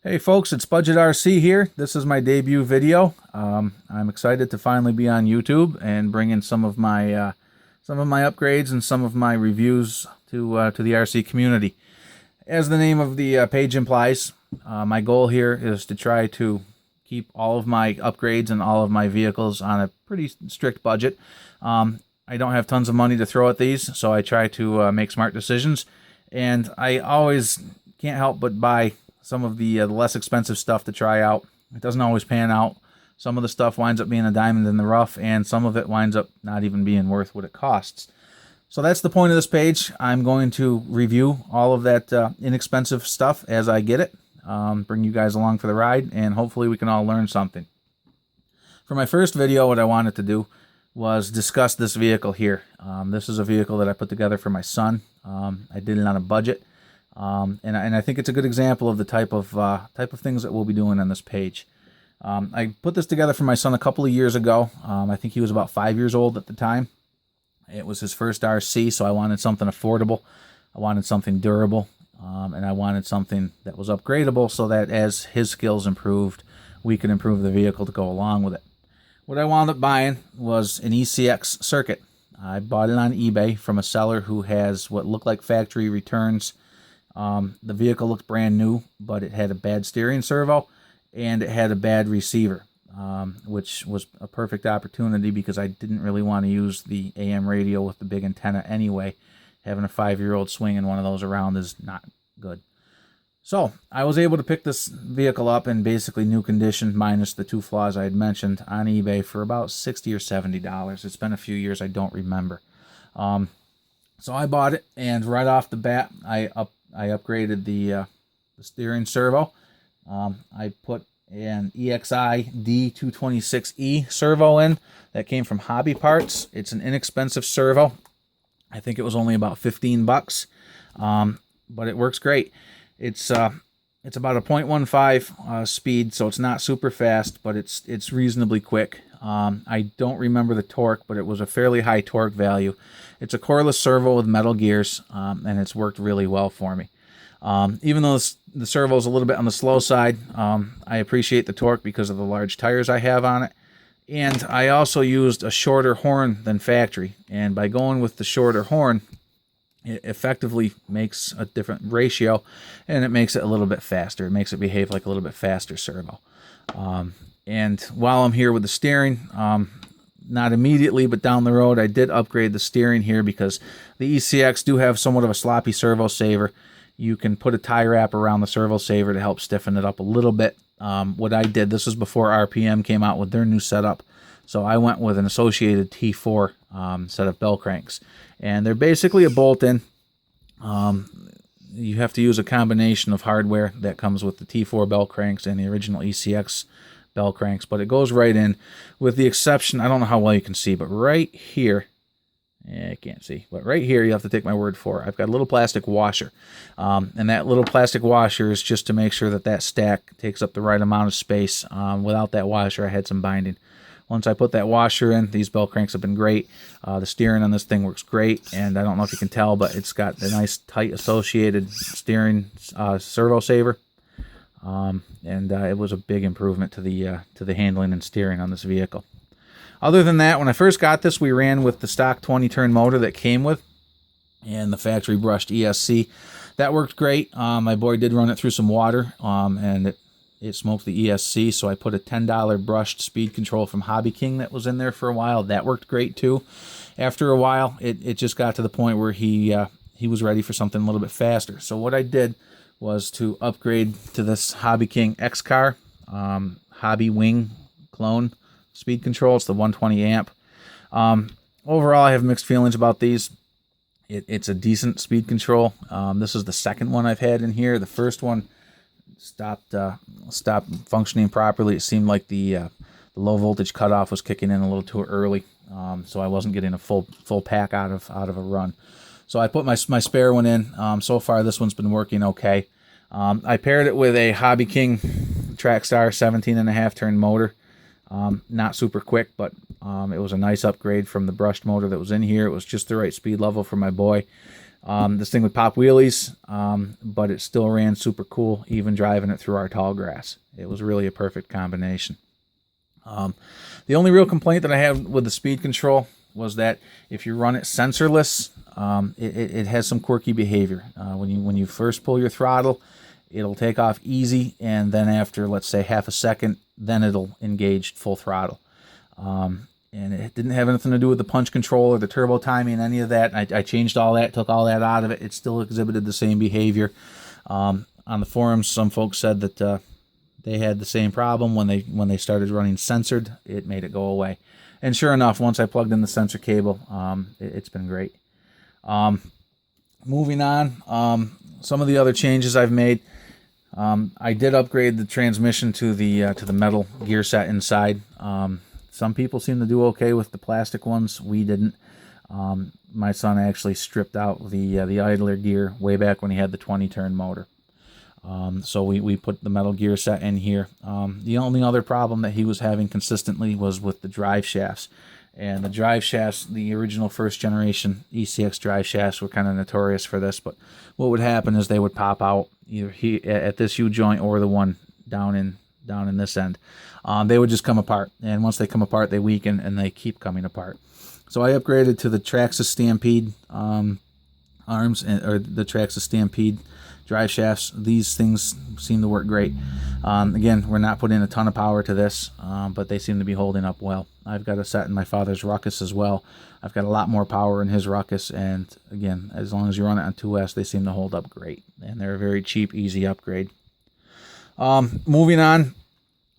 Hey folks, it's Budget RC here. This is my debut video. I'm excited to finally be on YouTube and bring in some of my upgrades and some of my reviews to the RC community. As the name of the page implies, my goal here is to try to keep all of my upgrades and all of my vehicles on a pretty strict budget. I don't have tons of money to throw at these, so I try to make smart decisions, and I always can't help but buy some of the less expensive stuff to try out. It doesn't always pan out. Some of the stuff winds up being a diamond in the rough, and some of it winds up not even being worth what it costs. So that's the point of this page. I'm going to review all of that inexpensive stuff as I get it, bring you guys along for the ride, and hopefully we can all learn something. For my first video, what I wanted to do was discuss this vehicle here. This is a vehicle that I put together for my son. I did it on a budget. And I think it's a good example of the type of things that we'll be doing on this page. I put this together for my son a couple of years ago. I think he was about 5 years old at the time. It was his first RC, so I wanted something affordable. I wanted something durable, and I wanted something that was upgradable so that as his skills improved, we could improve the vehicle to go along with it. What I wound up buying was an ECX Circuit. I bought it on eBay from a seller who has what looked like factory returns. The vehicle looked brand new, but it had a bad steering servo and it had a bad receiver, which was a perfect opportunity because I didn't really want to use the AM radio with the big antenna anyway. Having a 5-year-old swinging one of those around is not good. So I was able to pick this vehicle up in basically new condition, minus the 2 flaws I had mentioned, on eBay for about $60 or $70. It's been a few years, I don't remember. So I bought it, and right off the bat, I upgraded the steering servo. I put an EXI D226E servo in that came from Hobby Parts. It's an inexpensive servo. I think it was only about 15 bucks, but it works great. It's about a 0.15 speed, so it's not super fast, but it's reasonably quick. I don't remember the torque, but it was a fairly high torque value. It's a coreless servo with metal gears, and it's worked really well for me. Even though the servo is a little bit on the slow side, I appreciate the torque because of the large tires I have on it. And I also used a shorter horn than factory, and by going with the shorter horn, it effectively makes a different ratio, and it makes it a little bit faster. It makes it behave like a little bit faster servo. And while I'm here with the steering, not immediately, but down the road, I did upgrade the steering here because the ECX do have somewhat of a sloppy servo saver. You can put a tie wrap around the servo saver to help stiffen it up a little bit. What I did, this was before RPM came out with their new setup, so I went with an associated T4 set of bell cranks. And they're basically a bolt-in. You have to use a combination of hardware that comes with the T4 bell cranks and the original ECX bell cranks, but it goes right in, with the exception, I don't know how well you can see, but right here, I can't see, but right here, you have to take my word for it, I've got a little plastic washer. And that little plastic washer is just to make sure that that stack takes up the right amount of space. Without that washer, I had some binding. Once I put that washer in, these bell cranks have been great. The steering on this thing works great, and I don't know if you can tell, but it's got a nice tight associated steering servo saver. It was a big improvement to the handling and steering on this vehicle. Other than that, when I first got this, we ran with the stock 20-turn motor that came with, and the factory brushed ESC. That worked great. My boy did run it through some water, and it smoked the ESC, so I put a $10 brushed speed control from Hobby King that was in there for a while. That worked great too. After a while, it just got to the point where he was ready for something a little bit faster. So what I did was to upgrade to this Hobby King X-Car Hobby Wing clone speed control. It's the 120 amp. Overall, I have mixed feelings about these. It's a decent speed control. This is the second one I've had in here. The first one stopped functioning properly. It seemed like the low voltage cutoff was kicking in a little too early, so I wasn't getting a full pack out of a run. So I put my spare one in. So far, this one's been working okay. I paired it with a Hobby King Trackstar 17.5 turn motor. Not super quick, but it was a nice upgrade from the brushed motor that was in here. It was just the right speed level for my boy. This thing would pop wheelies, but it still ran super cool, even driving it through our tall grass. It was really a perfect combination. The only real complaint that I have with the speed control was that if you run it sensorless, it has some quirky behavior. When you first pull your throttle, it'll take off easy, and then after, let's say, half a second, then it'll engage full throttle. And it didn't have anything to do with the punch control or the turbo timing, any of that. I changed all that, took all that out of it. It still exhibited the same behavior. On the forums, some folks said that they had the same problem when they started running censored. It made it go away. And sure enough, once I plugged in the sensor cable, it's been great. Moving on, some of the other changes I've made. I did upgrade the transmission to the metal gear set inside. Some people seem to do okay with the plastic ones. We didn't. My son actually stripped out the idler gear way back when he had the 20-turn motor. So we put the metal gear set in here. The only other problem that he was having consistently was with the drive shafts. And the drive shafts, the original first generation ECX drive shafts, were kind of notorious for this. But what would happen is they would pop out either at this U joint or the one down in this end. They would just come apart. And once they come apart, they weaken and they keep coming apart. So I upgraded to the Traxxas Stampede arms, or the Traxxas Stampede drive shafts. These things seem to work great. Again, we're not putting a ton of power to this, but they seem to be holding up well. I've got a set in my father's Ruckus as well. I've got a lot more power in his Ruckus, and again, as long as you run it on 2S, they seem to hold up great. And they're a very cheap, easy upgrade. Moving on,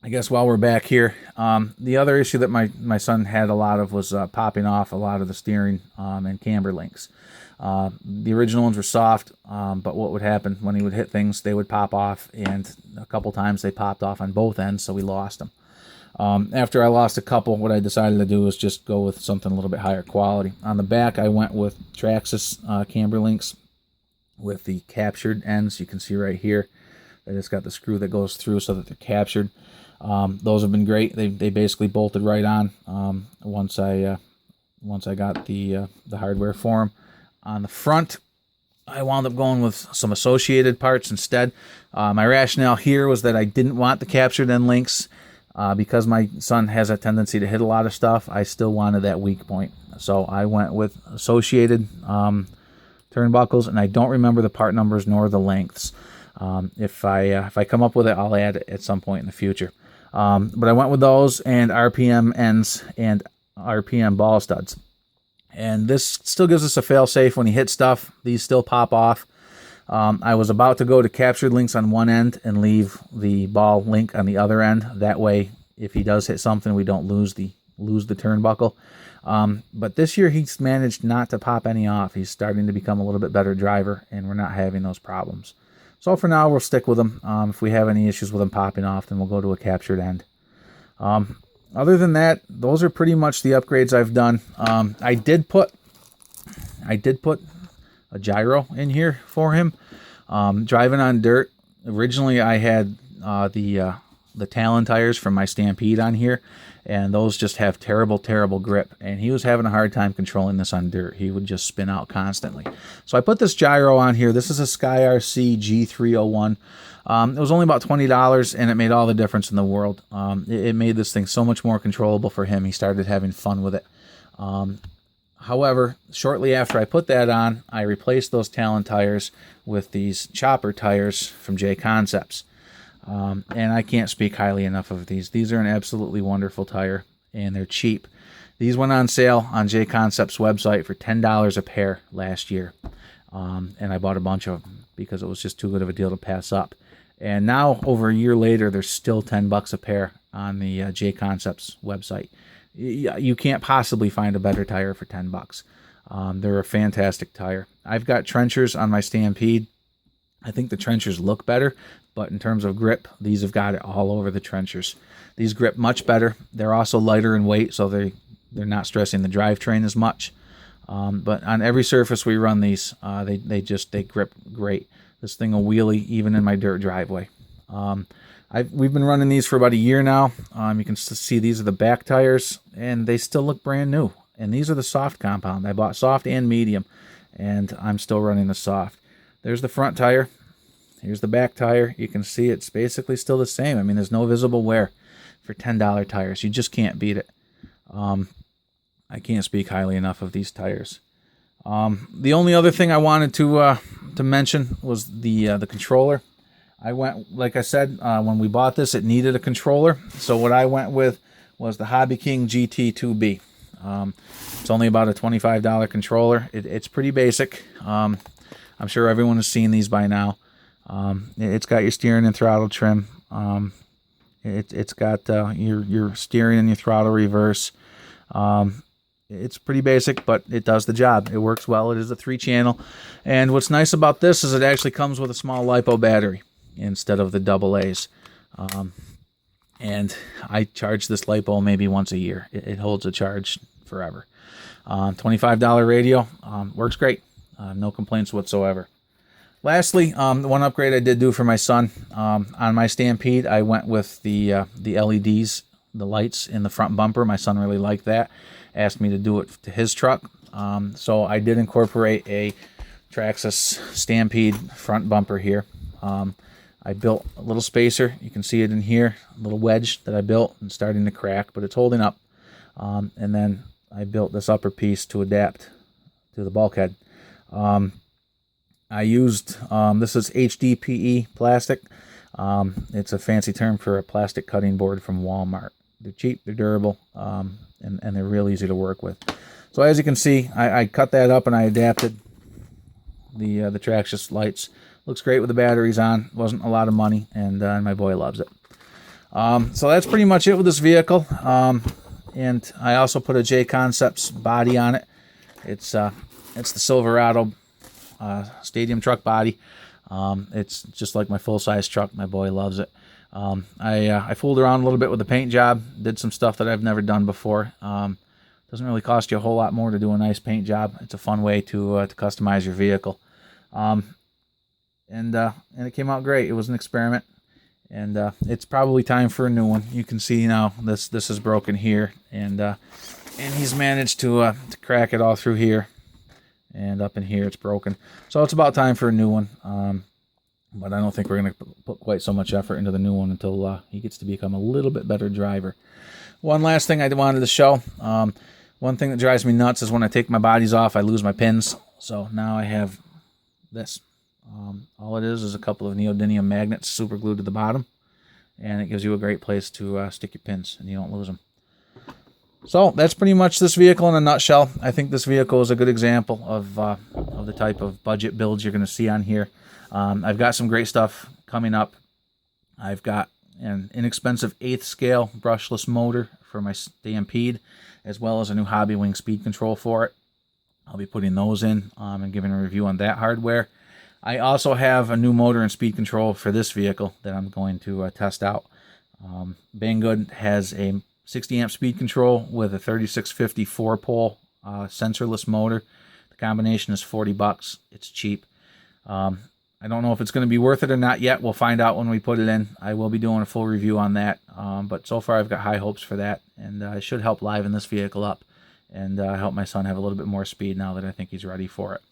I guess while we're back here, the other issue that my son had a lot of was popping off a lot of the steering and camber links. The original ones were soft, but what would happen when he would hit things, they would pop off, and a couple times they popped off on both ends, so we lost them. After I lost a couple, what I decided to do was just go with something a little bit higher quality. On the back, I went with Traxxas camber links with the captured ends. You can see right here that it's got the screw that goes through so that they're captured. Those have been great. They basically bolted right on once I got the hardware for them. On the front, I wound up going with some associated parts instead. My rationale here was that I didn't want the captured end links because my son has a tendency to hit a lot of stuff. I still wanted that weak point, so I went with associated turnbuckles, and I don't remember the part numbers nor the lengths. If I come up with it, I'll add it at some point in the future. But I went with those and RPM ends and RPM ball studs. And this still gives us a fail-safe when he hits stuff. These still pop off. I was about to go to captured links on one end and leave the ball link on the other end. That way, if he does hit something, we don't lose the turnbuckle. But this year, he's managed not to pop any off. He's starting to become a little bit better driver, and we're not having those problems. So for now, we'll stick with them. If we have any issues with them popping off, then we'll go to a captured end. Other than that, those are pretty much the upgrades I've done. I did put a gyro in here for him. Driving on dirt. Originally, I had the Talon tires from my Stampede on here, and those just have terrible, terrible grip. And he was having a hard time controlling this on dirt. He would just spin out constantly. So I put this gyro on here. This is a Sky RC G301. It was only about $20, and it made all the difference in the world. It made this thing so much more controllable for him. He started having fun with it. However, shortly after I put that on, I replaced those Talon tires with these chopper tires from J Concepts. And I can't speak highly enough of these. These are an absolutely wonderful tire, and they're cheap. These went on sale on J Concepts' website for $10 a pair last year. And I bought a bunch of them because it was just too good of a deal to pass up. And now, over a year later, they're still $10 a pair on the J Concepts website. You can't possibly find a better tire for $10. They're a fantastic tire. I've got trenchers on my Stampede. I think the trenchers look better, but in terms of grip, these have got it all over the trenchers. These grip much better. They're also lighter in weight, so they're not stressing the drivetrain as much. But on every surface we run these, they grip great. This thing will wheelie even in my dirt driveway. We've been running these for about a year now. You can see these are the back tires, and they still look brand new. And these are the soft compound. I bought soft and medium, and I'm still running the soft. There's the front tire. Here's the back tire. You can see it's basically still the same. I mean, there's no visible wear for $10 tires. You just can't beat it. I can't speak highly enough of these tires. The only other thing I wanted to mention was the controller. I went, like I said, when we bought this, it needed a controller. So what I went with was the Hobby King GT2B. It's only about a $25 controller. It's pretty basic. I'm sure everyone has seen these by now. It's got your steering and throttle trim. It's got your steering and your throttle reverse. It's pretty basic, but it does the job. It works well. It is a 3-channel. And what's nice about this is it actually comes with a small LiPo battery instead of the AA's. And I charge this LiPo maybe once a year. It holds a charge forever. $25 radio. Works great. No complaints whatsoever. Lastly, one upgrade I did do for my son. On my Stampede, I went with the LEDs, the lights in the front bumper. My son really liked that. Asked me to do it to his truck. So I did incorporate a Traxxas Stampede front bumper here. I built a little spacer. You can see it in here, a little wedge that I built and starting to crack, but it's holding up. And then I built this upper piece to adapt to the bulkhead. I used, this is HDPE plastic. It's a fancy term for a plastic cutting board from Walmart. They're cheap, they're durable, and they're real easy to work with. So as you can see, I cut that up and I adapted the Traxxas lights. Looks great with the batteries on. Wasn't a lot of money, and my boy loves it. So that's pretty much it with this vehicle. And I also put a J Concepts body on it. It's the Silverado stadium truck body. It's just like my full-size truck. My boy loves it. I fooled around a little bit with the paint job. Did some stuff that I've never done before. Doesn't really cost you a whole lot more to do a nice paint job. It's a fun way to customize your vehicle. And it came out great. It was an experiment, and it's probably time for a new one. You can see now this is broken here, and he's managed to crack it all through here, and up in here it's broken. So it's about time for a new one. But I don't think we're going to put quite so much effort into the new one until he gets to become a little bit better driver. One last thing I wanted to show. One thing that drives me nuts is when I take my bodies off, I lose my pins. So now I have this. All it is a couple of neodymium magnets super glued to the bottom, and it gives you a great place to stick your pins, and you don't lose them. So that's pretty much this vehicle in a nutshell. I think this vehicle is a good example of the type of budget builds you're going to see on here. I've got some great stuff coming up. I've got an inexpensive 8th scale brushless motor for my Stampede, as well as a new Hobby Wing speed control for it. I'll be putting those in and giving a review on that hardware. I also have a new motor and speed control for this vehicle that I'm going to test out. Banggood has a 60 amp speed control with a 3650 4-pole sensorless motor. The combination is $40. It's cheap. I don't know if it's going to be worth it or not yet. We'll find out when we put it in. I will be doing a full review on that. But so far I've got high hopes for that, and it should help liven this vehicle up and help my son have a little bit more speed now that I think he's ready for it.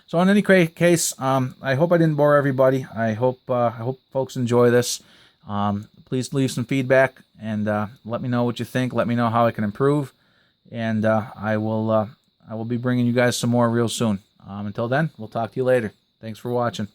So in any case, I hope I didn't bore everybody. I hope folks enjoy this. Please leave some feedback and let me know what you think. Let me know how I can improve, and I will be bringing you guys some more real soon. Until then, we'll talk to you later. Thanks for watching.